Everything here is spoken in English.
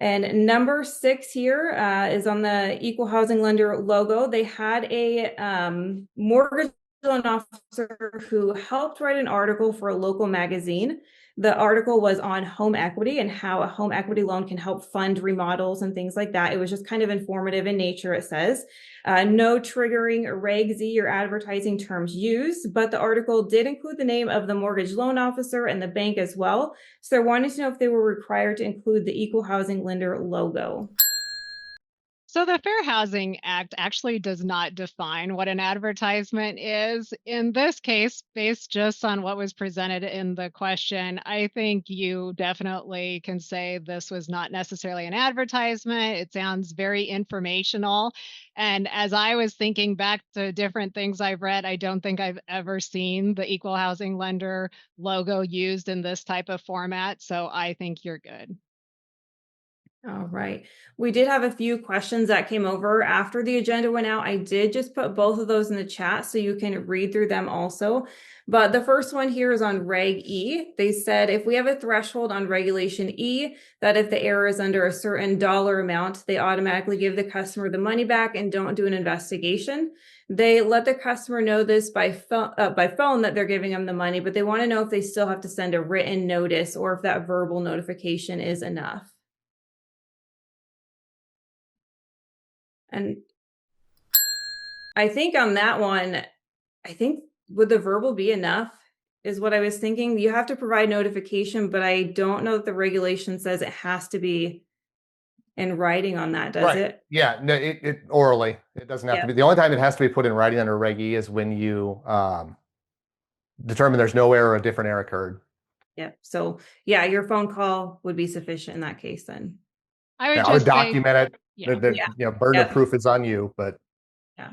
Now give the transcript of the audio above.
And number 6 here is on the equal housing lender logo. They had a mortgage loan officer who helped write an article for a local magazine. The article was on home equity and how a home equity loan can help fund remodels and things like that. It was just kind of informative in nature, it says. No triggering Reg Z or advertising terms used, but the article did include the name of the mortgage loan officer and the bank as well. So they're wanting to know if they were required to include the equal housing lender logo. So the Fair Housing Act actually does not define what an advertisement is. In this case, based just on what was presented in the question, I think you definitely can say this was not necessarily an advertisement. It sounds very informational. And as I was thinking back to different things I've read, I don't think I've ever seen the equal housing lender logo used in this type of format. So I think you're good. All right. We did have a few questions that came over after the agenda went out. I did just put both of those in the chat so you can read through them also. But the first one here is on Reg E. They said if we have a threshold on Regulation E, that if the error is under a certain dollar amount, they automatically give the customer the money back and don't do an investigation. They let the customer know this by phone that they're giving them the money, but they want to know if they still have to send a written notice or if that verbal notification is enough. And I think on that one, I think would the verbal be enough is what I was thinking. You have to provide notification, but I don't know that the regulation says it has to be in writing on that, does Right. it? Yeah. No, it orally. It doesn't have to Yeah. be. The only time it has to be put in writing under Reg E is when you determine there's no error, a different error occurred. Yeah. So yeah, your phone call would be sufficient in that case then. I would Yeah, or just say, document it. yeah. The Yeah. burden of Yeah. proof is on you, but Yeah.